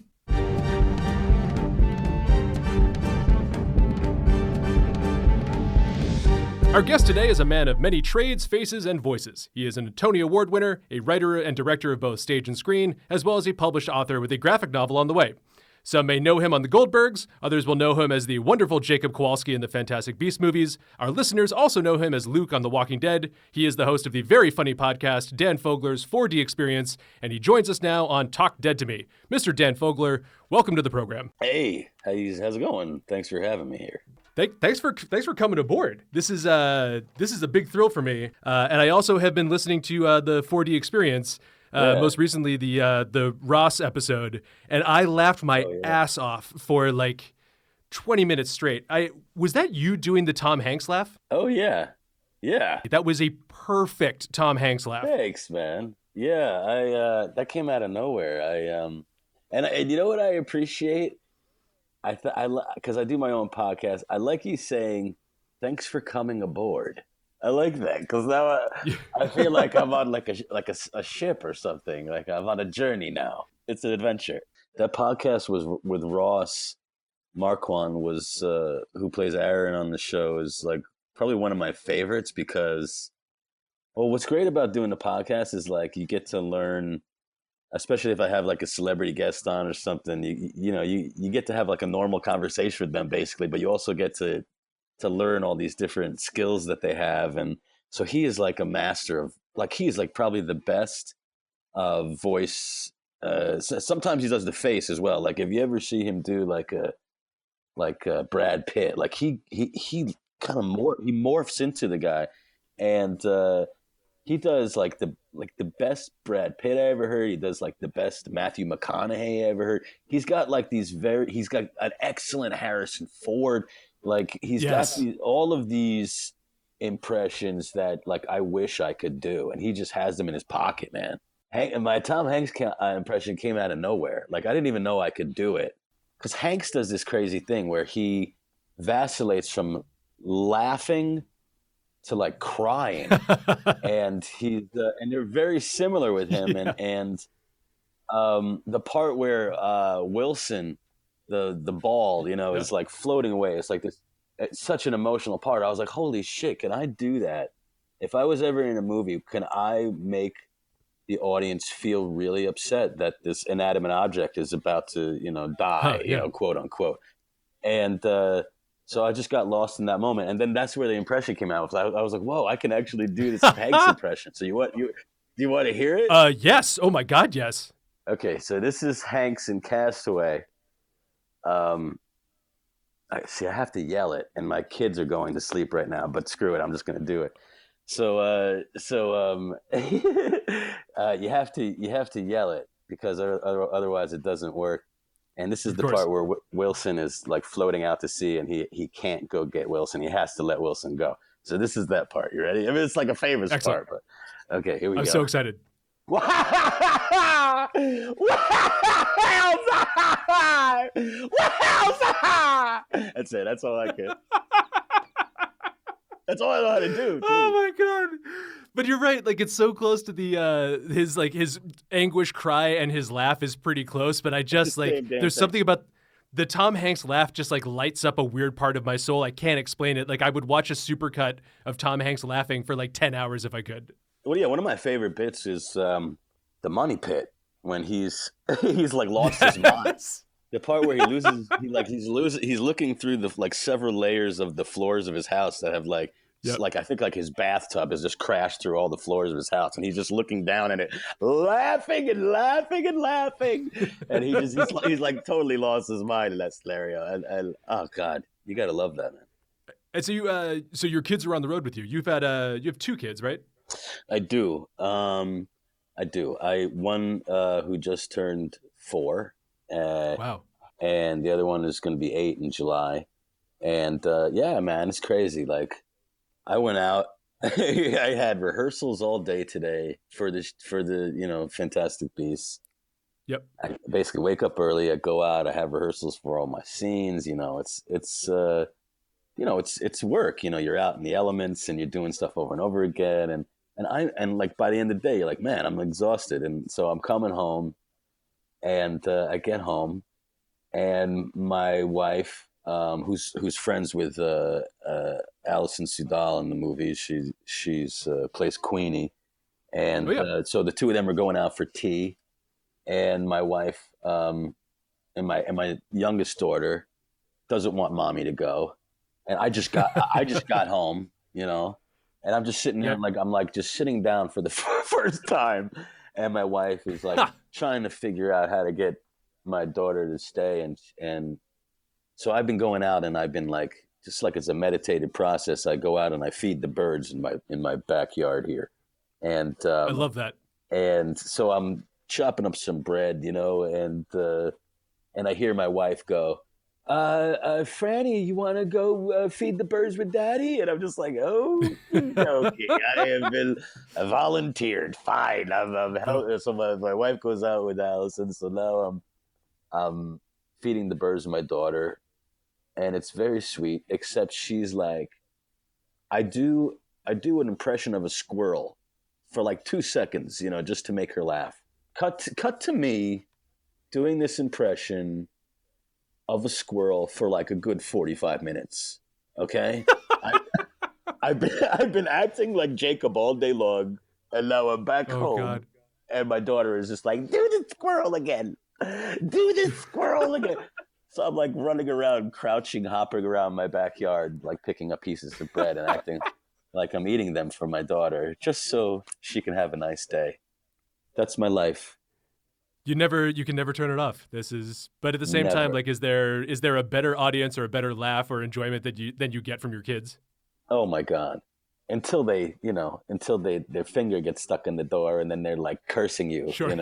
Our guest today is a man of many trades, faces, and voices. He is an Tony Award winner, a writer and director of both stage and screen, as well as a published author with a graphic novel on the way. Some may know him on The Goldbergs, others will know him as the wonderful Jacob Kowalski in the Fantastic Beasts movies. Our listeners also know him as Luke on The Walking Dead. He is the host of the very funny podcast, Dan Fogler's 4D Experience, and he joins us now on Talk Dead to Me. Mr. Dan Fogler, welcome to the program. Hey, how's it going? Thanks for having me here. Thanks for coming aboard. This is a big thrill for me, and I also have been listening to the 4D Experience. Most recently, the Ross episode, and I laughed my ass off for like 20 minutes straight. Was that you doing the Tom Hanks laugh? Oh yeah. That was a perfect Tom Hanks laugh. Thanks, man. Yeah, that came out of nowhere. And you know what I appreciate? Because I do my own podcast. I like you saying, "Thanks for coming aboard." I like that because now I feel like I'm on like a ship or something. Like I'm on a journey now. It's an adventure. That podcast was with Ross Marquand, who plays Aaron on the show, is like probably one of my favorites because, well, what's great about doing the podcast is like you get to learn, especially if I have like a celebrity guest on or something. You get to have like a normal conversation with them basically, but you also get to learn all these different skills that they have. And so he is like a master of, like, he's like probably the best voice. Sometimes he does the face as well. Like if you ever see him do like a Brad Pitt, like he kind of morphs into the guy, and he does like the best Brad Pitt I ever heard. He does like the best Matthew McConaughey I ever heard. He's got like he's got an excellent Harrison Ford. Like he's got all of these impressions that like I wish I could do, and he just has them in his pocket, man. And my Tom Hanks impression came out of nowhere. Like I didn't even know I could do it, because Hanks does this crazy thing where he vacillates from laughing to like crying, and and they're very similar with him. And the part where Wilson, the ball, is like floating away. It's like this, it's such an emotional part. I was like, holy shit, can I do that? If I was ever in a movie, can I make the audience feel really upset that this inanimate object is about to, die, quote unquote. And so I just got lost in that moment. And then that's where the impression came out. I was like, whoa, I can actually do this Hanks impression. So do you want to hear it? Yes. Oh my God, yes. Okay, so this is Hanks in Castaway. I have to yell it, and my kids are going to sleep right now, but screw it, I'm just going to do it. So you have to yell it because otherwise it doesn't work. And this is the part where Wilson is like floating out to sea, and he can't go get Wilson. He has to let Wilson go. So this is that part. You ready? I mean, it's like a famous part, but okay, here we go. I'm so excited. That's it. That's all I can. That's all I know how to do. Oh my God. But you're right. Like, it's so close to the his anguish cry, and his laugh is pretty close. But I just there's something about the Tom Hanks laugh just like lights up a weird part of my soul. I can't explain it. Like, I would watch a supercut of Tom Hanks laughing for like 10 hours if I could. Well, yeah, one of my favorite bits is the money pit when he's like lost his mind. The part where he's looking through the like several layers of the floors of his house that have like I think like his bathtub has just crashed through all the floors of his house, and he's just looking down at it, laughing and laughing and laughing, and he's like totally lost his mind in that scenario. And oh God, you gotta love that, man. And so your kids are on the road with you. You have 2 kids, right? I do. One who just turned 4. Wow. And the other one is going to be 8 in July. And yeah, man, it's crazy. Like, I went out. I had rehearsals all day today for the Fantastic Beasts. Yep. I basically wake up early. I go out. I have rehearsals for all my scenes. It's work. You're out in the elements and you're doing stuff over and over again. And like by the end of the day, you're like, man, I'm exhausted. And so I'm coming home. And I get home, and my wife, who's friends with Alison Sudol in the movie, she's plays Queenie, and so the two of them are going out for tea, and my wife and my youngest daughter doesn't want mommy to go, and I just got home, and I'm just sitting there, I'm just sitting down for the first time. And my wife is like trying to figure out how to get my daughter to stay. And so I've been going out, and I've been like, just like it's a meditative process. I go out and I feed the birds in my backyard here. And I love that. And so I'm chopping up some bread, and I hear my wife go, Franny, you want to go feed the birds with Daddy? And I'm just like, oh, okay, I volunteered. Fine. So my wife goes out with Allison. So now I'm feeding the birds with my daughter, and it's very sweet. Except she's like, I do an impression of a squirrel for like 2 seconds, just to make her laugh. Cut to me doing this impression of a squirrel for like a good 45 minutes. Okay. I've been acting like Jacob all day long, and now I'm back home. God. And my daughter is just like, do the squirrel again. Do the squirrel again. So I'm like running around, crouching, hopping around my backyard, like picking up pieces of bread and acting like I'm eating them for my daughter, just so she can have a nice day. That's my life. You can never turn it off. But at the same time, like, is there a better audience or a better laugh or enjoyment than you get from your kids? Oh my God. Until their finger gets stuck in the door, and then they're like cursing you, sure.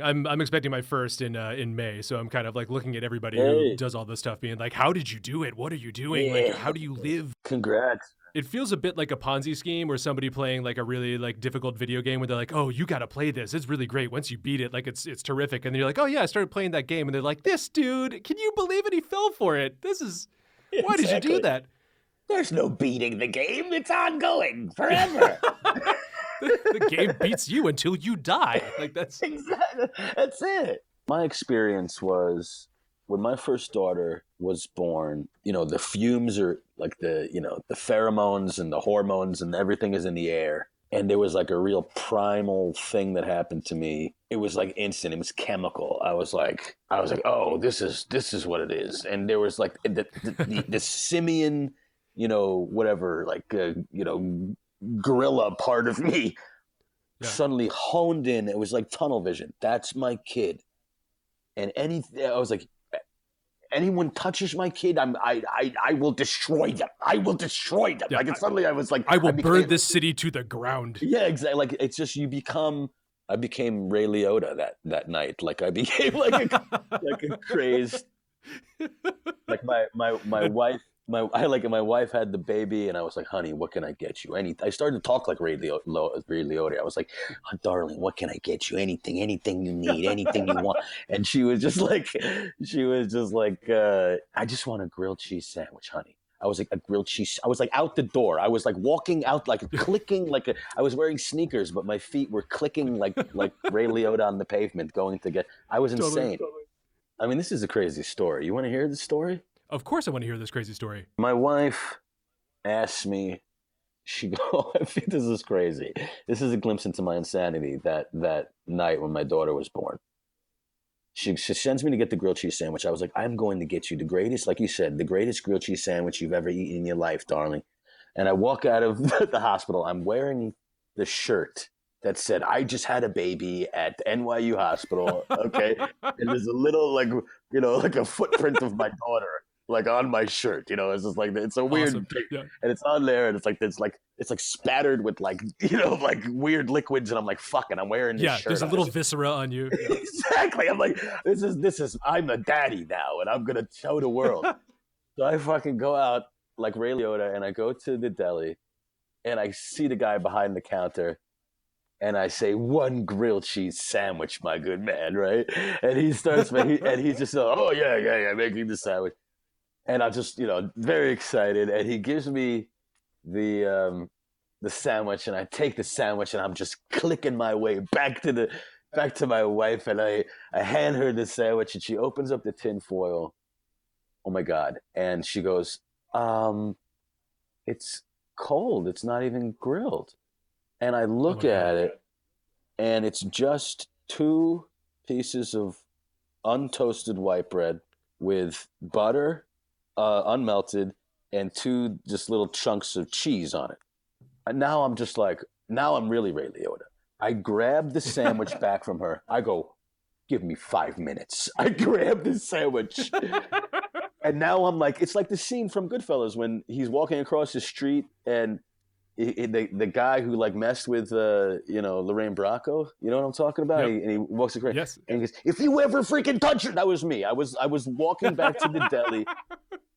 I'm expecting my first in May, so I'm kind of like looking at everybody who does all this stuff, being like, how did you do it? What are you doing? Like, how do you live? Congrats. It feels a bit like a Ponzi scheme, or somebody playing like a really like difficult video game where they're like, oh, you got to play this. It's really great. Once you beat it, like it's terrific. And then you're like, oh yeah, I started playing that game. And they're like, this dude, can you believe it? He fell for it. Why did you do that? There's no beating the game. It's ongoing forever. The game beats you until you die. Like that's exactly, that's it. My experience was when my first daughter was born, the fumes are like the pheromones and the hormones and everything is in the air. And there was like a real primal thing that happened to me. It was like instant. It was chemical. I was like, oh, this is what it is. And there was like the simian, whatever, like, gorilla part of me suddenly honed in. It was like tunnel vision. That's my kid. And I was like, anyone touches my kid, I will destroy them. I will destroy them. Yeah, like, suddenly I was like, I will burn this city to the ground. Yeah, exactly. Like, it's just, I became Ray Liotta that night. Like, I became like a crazed, like my wife had the baby, and I was like, honey, what can I get you? I started to talk like Ray Liotta. I was like, oh, darling, what can I get you? Anything you need, anything you want. And she was just like, I just want a grilled cheese sandwich, honey. I was like, a grilled cheese. I was like out the door. I was like walking out, like clicking, I was wearing sneakers, but my feet were clicking like Ray Liotta on the pavement going to get, I was insane. Totally. I mean, this is a crazy story. You want to hear the story? Of course I want to hear this crazy story. My wife asked me, I think this is crazy. This is a glimpse into my insanity that night when my daughter was born. She sends me to get the grilled cheese sandwich. I was like, I'm going to get you the greatest, like you said, the greatest grilled cheese sandwich you've ever eaten in your life, darling. And I walk out of the hospital. I'm wearing the shirt that said, I just had a baby at the NYU hospital, okay? And there's a little, like a footprint of my daughter, like on my shirt, it's just like, it's a weird thing. Yeah. And it's on there, and it's like spattered with like weird liquids, and I'm like, fuck it, I'm wearing this shirt. Yeah, there's a little viscera on you. Exactly. I'm like, this is I'm a daddy now, and I'm gonna show the world. So I fucking go out like Ray Liotta, and I go to the deli, and I see the guy behind the counter, and I say, one grilled cheese sandwich, my good man, right? And he starts, and he's just, oh yeah, making the sandwich. And I'm just, very excited. And he gives me the sandwich, and I take the sandwich, and I'm just clicking my way back to my wife, and I hand her the sandwich, and she opens up the tin foil. Oh my God. And she goes, it's cold. It's not even grilled. And I look at it, and it's just 2 pieces of untoasted white bread with butter, unmelted, and 2 just little chunks of cheese on it. And now I'm just like, now I'm really Ray Liotta. I grab the sandwich back from her. I go, give me 5 minutes. I grab the sandwich. And now I'm like, it's like the scene from Goodfellas when he's walking across the street, and the guy who like messed with Lorraine Bracco, you know what I'm talking about? Yep. And he walks across, yes. And he goes, if you ever freaking touch her, that was me. I was walking back to the deli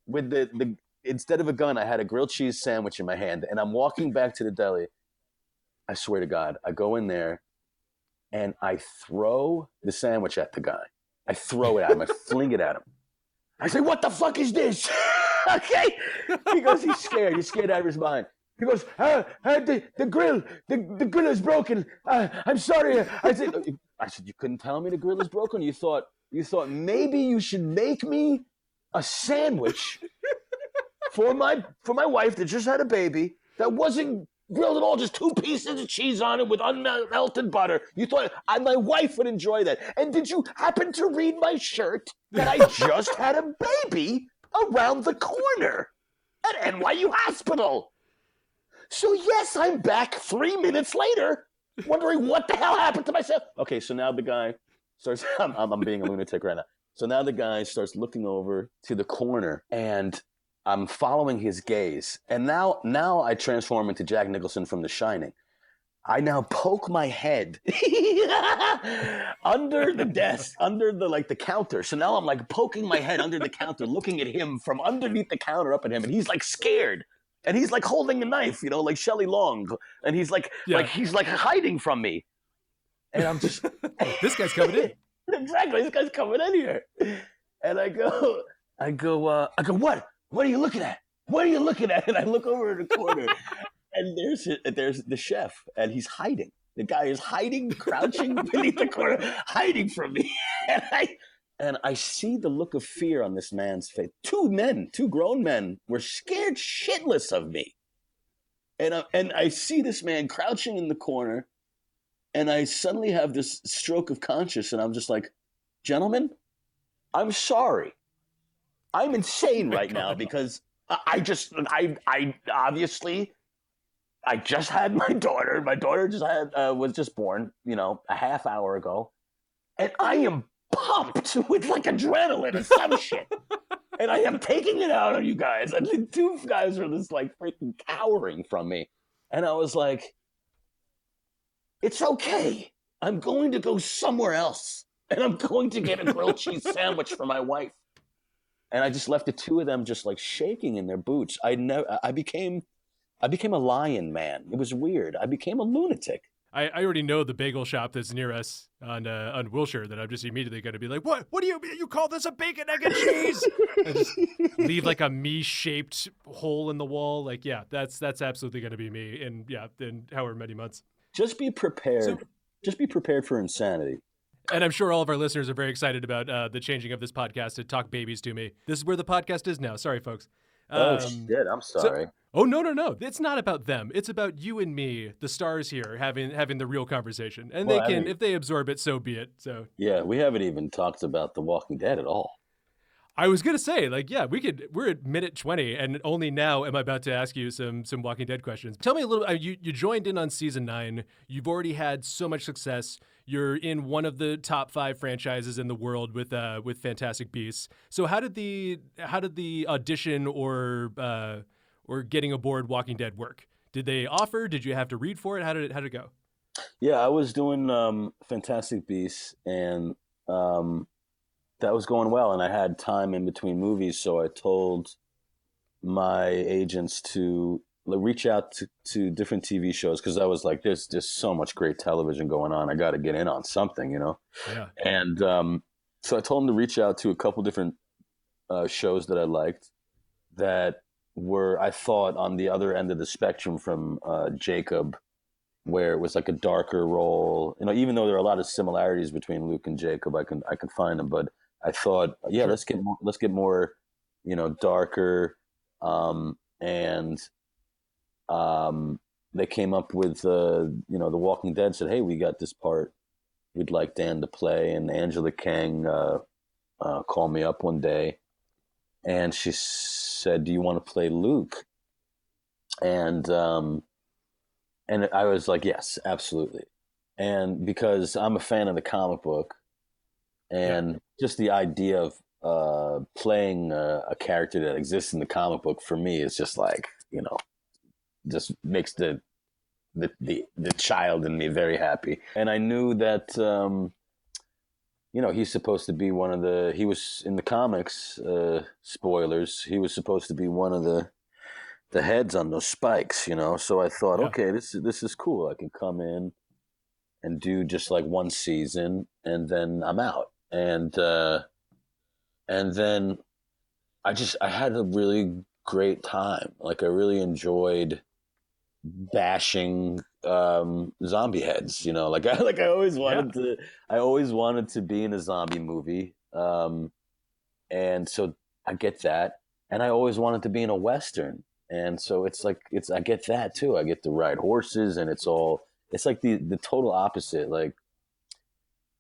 with the instead of a gun, I had a grilled cheese sandwich in my hand, and I'm walking back to the deli. I swear to God, I go in there, and I throw the sandwich at the guy. I throw it at him. I fling it at him. I say, what the fuck is this? Okay? He goes, he's scared. He's scared out of his mind. He goes, the grill is broken. I'm sorry. I said, you couldn't tell me the grill is broken? You thought maybe you should make me a sandwich for my wife that just had a baby that wasn't grilled at all, just 2 pieces of cheese on it with unmelted butter. You thought my wife would enjoy that. And did you happen to read my shirt that I just had a baby around the corner at NYU Hospital? So yes, I'm back 3 minutes later, wondering what the hell happened to myself. Okay, so now the guy starts, I'm being a lunatic right now. So now the guy starts looking over to the corner, and I'm following his gaze. And now I transform into Jack Nicholson from The Shining. I now poke my head under the desk, under the counter. So now I'm like poking my head under the counter, looking at him from underneath the counter up at him, and he's like scared. And he's like holding a knife, like Shelley Long. And he's like hiding from me. And I'm just this guy's coming in. Exactly, this guy's coming in here. And I go, what? What are you looking at? What are you looking at? And I look over in the corner, and there's the chef, and he's hiding. The guy is hiding, crouching beneath the corner, hiding from me. And And I see the look of fear on this man's face. Two grown men, were scared shitless of me. And I see this man crouching in the corner, and I suddenly have this stroke of conscience, and I'm just like, gentlemen, I'm sorry. I'm insane right now because I obviously just had my daughter. My daughter was just born, a half hour ago, and I am pumped with like adrenaline or some shit. And I am taking it out on you guys. And the two guys are just like freaking cowering from me. And I was like, it's okay. I'm going to go somewhere else. And I'm going to get a grilled cheese sandwich for my wife. And I just left the two of them just like shaking in their boots. I became a lion man. It was weird. I became a lunatic. I already know the bagel shop that's near us on Wilshire that I'm just immediately going to be like, what do you call this a bacon, egg, and cheese? And just leave like a me-shaped hole in the wall. Like, yeah, that's absolutely going to be me in however many months. Just be prepared. Just be prepared for insanity. And I'm sure all of our listeners are very excited about the changing of this podcast to Talk Babies to Me. This is where the podcast is now. Sorry, folks. Oh, shit. I'm sorry. No. It's not about them. It's about you and me, the stars here, having the real conversation. And if they absorb it, so be it. So yeah, we haven't even talked about The Walking Dead at all. I was going to say, we're at minute 20, and only now am I about to ask you some Walking Dead questions. Tell me a little, you joined in on season 9. You've already had so much success. You're in one of the top 5 franchises in the world with Fantastic Beasts. So how did the audition or getting aboard Walking Dead work? Did they offer? Did you have to read for it? How did it go? Yeah, I was doing Fantastic Beasts, and that was going well, and I had time in between movies, so I told my agents to reach out to different TV shows, because I was like, there's just so much great television going on. I got to get in on something, Yeah. And so I told them to reach out to a couple different shows that I liked that were, I thought, on the other end of the spectrum from Jacob, where it was like a darker role. Even though there are a lot of similarities between Luke and Jacob, I can find them, but I thought, yeah, let's get more, darker, and they came up with The Walking Dead. Said, hey, we got this part we'd like Dan to play, and Angela Kang called me up one day, and she said, do you want to play Luke? And I was like, yes, absolutely. And because I'm a fan of the comic book, and just the idea of playing a character that exists in the comic book, for me, is just like, just makes the child in me very happy. And I knew that, he's supposed to be he was in the comics, spoilers, he was supposed to be one of the heads on those spikes, So I thought, okay, this is cool. I can come in and do just like one season, and then I'm out. And then I had a really great time. Like, I really enjoyed bashing zombie heads, like I always wanted to be in a zombie movie. And so I get that. And I always wanted to be in a Western. And so I get that too. I get to ride horses, and it's like the total opposite. Like,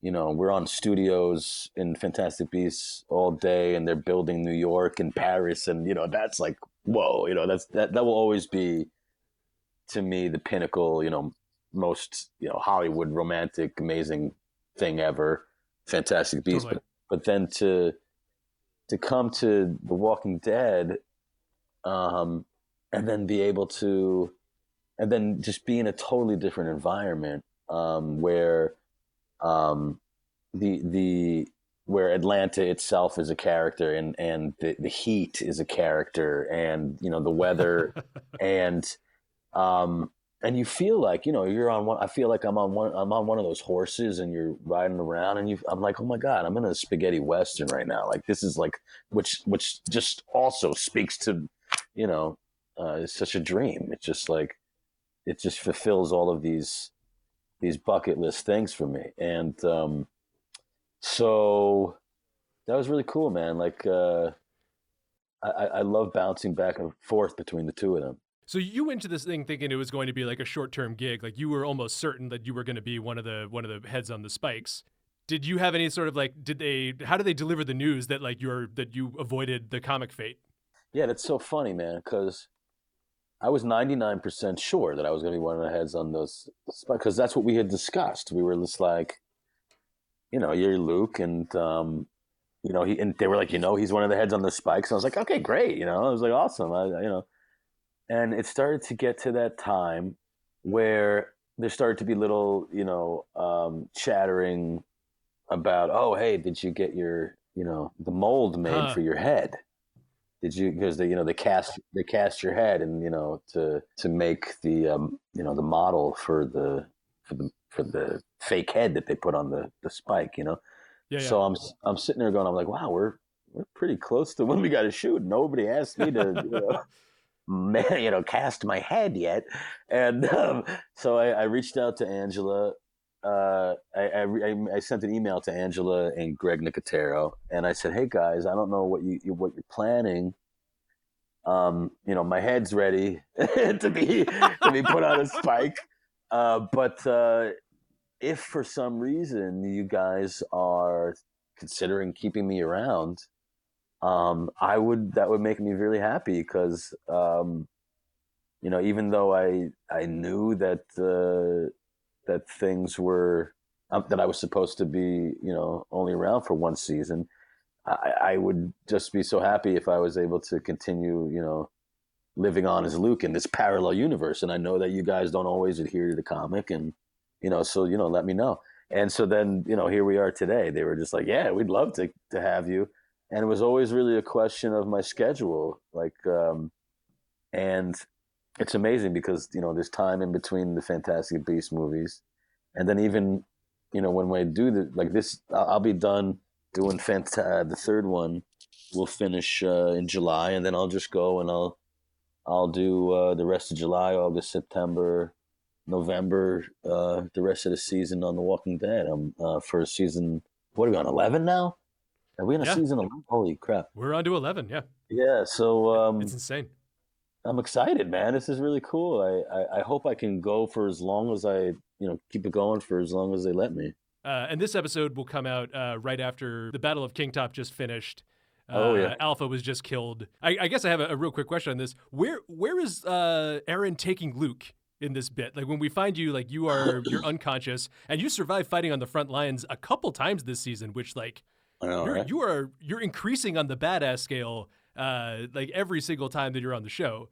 we're on studios in Fantastic Beasts all day, and they're building New York and Paris, and that's like, whoa, that will always be, to me, the pinnacle, most Hollywood romantic amazing thing ever, Fantastic Beasts. Totally. But then to come to The Walking Dead, and then be able to, and then just be in a totally different environment, where where Atlanta itself is a character, and the heat is a character, and the weather, and you feel like you're on one. I feel like I'm on one of those horses, and you're riding around, and I'm like, oh my God, I'm in a spaghetti Western right now. Like, this is like, which just also speaks to, it's such a dream. It's just like, it just fulfills all of these bucket list things for me. And so That was really cool, man. Like, I love bouncing back and forth between the two of them. So you went to this thing thinking it was going to be like a short-term gig, like you were almost certain that you were going to be one of the heads on the Spikes. Did you have any sort of like? How did they deliver the news that like you avoided the comic fate? Yeah, that's so funny, man. Because I was 99% sure that I was going to be one of the heads on those Spikes, because that's what we had discussed. We were just like, you're Luke, and they were like, he's one of the heads on the Spikes. And I was like, okay, great. I was like, awesome. And it started to get to that time where there started to be little, chattering about, oh, hey, did you get your, the mold made for your head? Did you, because they cast your head and, to make the, the model for the fake head that they put on the Spike, Yeah. So I'm sitting there going, I'm like, wow, we're pretty close to when we got to shoot. Nobody asked me to, cast my head yet. And so I reached out to Angela. I sent an email to Angela and Greg Nicotero, and I said, hey guys, I don't know what you're planning. My head's ready to be put on a Spike. But if for some reason you guys are considering keeping me around, that would make me really happy, because even though I knew that that things were that I was supposed to be only around for one season, I would just be so happy if I was able to continue living on as Luke in this parallel universe. And I know that you guys don't always adhere to the comic, and so let me know. And so then here we are today. They were just like, yeah, we'd love to have you. And it was always really a question of my schedule. Like, and it's amazing because, there's time in between the Fantastic Beasts movies. And then even, when we do this, I'll be done doing the third one. We'll finish in July, and then I'll just go and I'll do the rest of July, August, September, November, the rest of the season on The Walking Dead. I'm for season, what are we on, 11 now? Are we in a season 11? Holy crap. We're on to 11, yeah. Yeah, so... it's insane. I'm excited, man. This is really cool. I hope I can go for as long as I, keep it going for as long as they let me. And this episode will come out right after the Battle of Kingtop just finished. Alpha was just killed. I guess I have a real quick question on this. Where is Aaron taking Luke in this bit? Like when we find you, like you're unconscious and you survived fighting on the front lines a couple times this season, which like I know, right? you're increasing on the badass scale like every single time that you're on the show.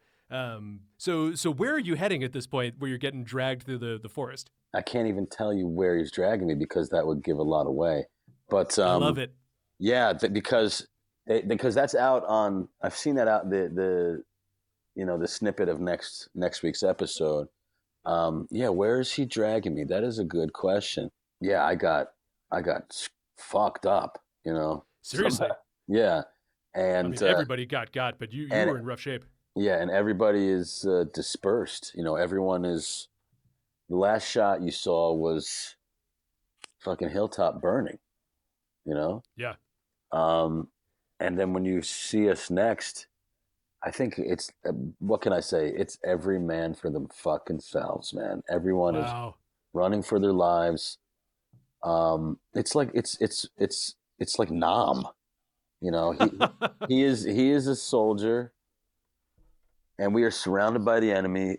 So where are you heading at this point where you're getting dragged through the forest? I can't even tell you where he's dragging me because that would give a lot away. But I love it. Yeah, because that's out on. I've seen that out the snippet of next week's episode. Yeah, where is he dragging me? That is a good question. Yeah, I got fucked up. Seriously. Yeah, and everybody got, but you were in rough shape. Yeah, and everybody is dispersed. Everyone is. The last shot you saw was fucking Hilltop burning. Yeah. And then when you see us next, I think it's what can I say? It's every man for them fucking selves, man. Everyone is running for their lives. It's like it's like Nam. He is a soldier, and we are surrounded by the enemy,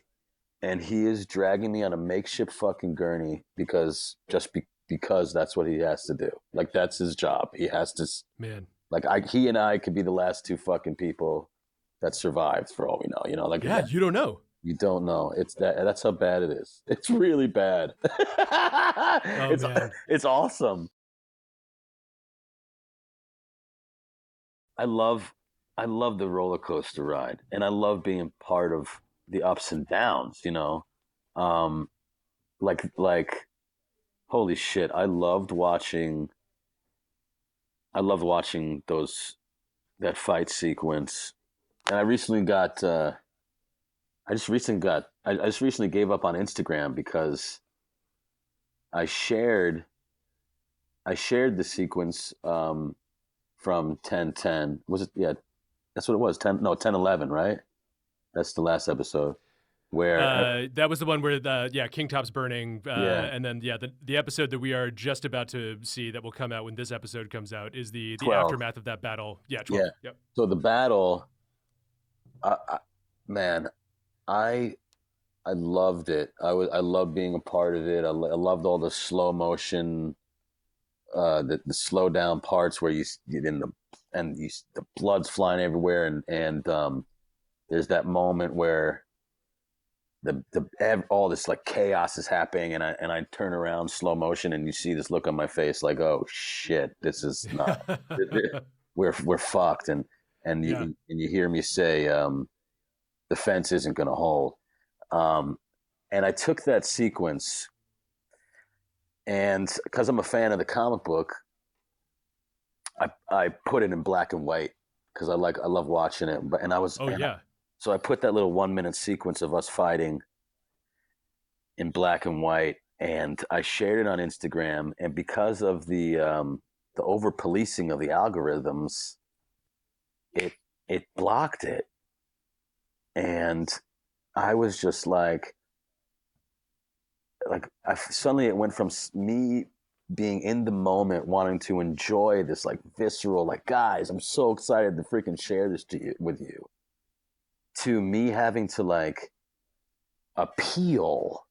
and he is dragging me on a makeshift fucking gurney because that's what he has to do. Like that's his job. He has to. Man. Like he and I could be the last two fucking people that survived for all we know. You don't know. You don't know. That's how bad it is. It's really bad. Man. It's awesome. I love the roller coaster ride, and I love being part of the ups and downs. Like holy shit! I loved watching that fight sequence, and I just recently gave up on Instagram because I shared the sequence from 10-10. Was it? Yeah, that's what it was. 10-11, right? That's the last episode. Where that was the one where King Top's burning, and then the episode that we are just about to see that will come out when this episode comes out is the aftermath of that battle. Yeah, 12. Yeah. Yep. So the battle, I loved it. I loved being a part of it. I loved all the slow motion, the slow down parts where the blood's flying everywhere, and there's that moment where all this like chaos is happening, and I turn around slow motion, and you see this look on my face like, oh shit, this is not we're fucked, and you hear me say the fence isn't going to hold, and I took that sequence, and because I'm a fan of the comic book, I put it in black and white because I love watching it, and I was so I put that little 1 minute sequence of us fighting in black and white, and I shared it on Instagram. And because of the over policing of the algorithms, it blocked it, and I was just like suddenly it went from me being in the moment, wanting to enjoy this like visceral, like, guys, I'm so excited to freaking share this with you, to me having to like appeal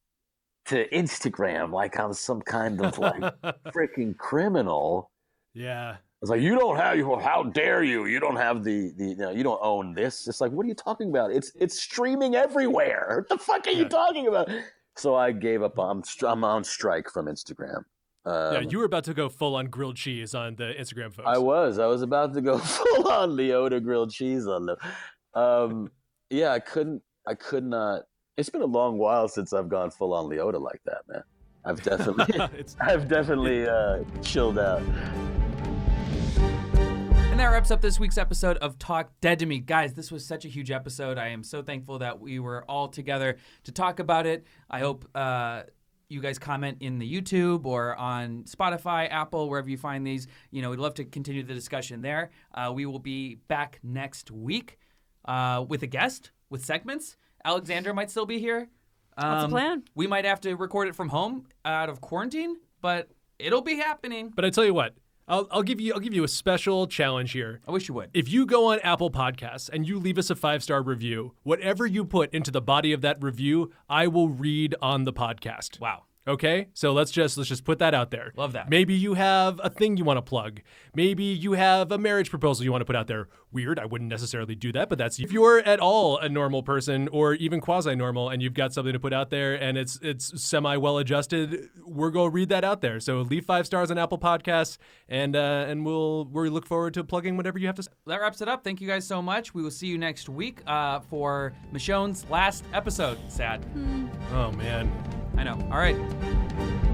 to Instagram like I'm some kind of like freaking criminal. Yeah. It's like, you don't have, how dare you? You don't have you don't own this. It's like, what are you talking about? It's streaming everywhere. What the fuck are you talking about? So I gave up. I'm on strike from Instagram. You were about to go full on grilled cheese on the Instagram folks. I was about to go full on Leota grilled cheese on them. I could not. It's been a long while since I've gone full on Leota like that, man. I've definitely chilled out. And that wraps up this week's episode of Talk Dead to Me. Guys, this was such a huge episode. I am so thankful that we were all together to talk about it. I hope you guys comment in the YouTube or on Spotify, Apple, wherever you find these. We'd love to continue the discussion there. We will be back next week with a guest, with segments. Alexandra might still be here. That's the plan. We might have to record it from home out of quarantine, but it'll be happening. But I tell you what, I'll give you a special challenge here. I wish you would. If you go on Apple Podcasts and you leave us a 5-star review, whatever you put into the body of that review, I will read on the podcast. Wow. Okay, so let's just put that out there. Love that. Maybe you have a thing you want to plug. Maybe you have a marriage proposal you want to put out there. Weird, I wouldn't necessarily do that, but that's if you're at all a normal person or even quasi-normal and you've got something to put out there and it's semi-well adjusted, we're going to read that out there. So leave 5 stars on Apple Podcasts and we'll look forward to plugging whatever you have to say. That wraps it up. Thank you guys so much. We will see you next week for Michonne's last episode. Sad. Oh, man. I know. All right.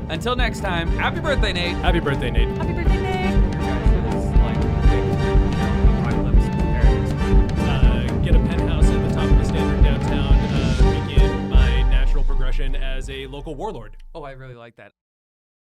Until next time, happy birthday, Nate. Happy birthday, Nate. Happy birthday, Nate. Get a penthouse at the top of the standard downtown. Begin my natural progression as a local warlord. Oh, I really like that.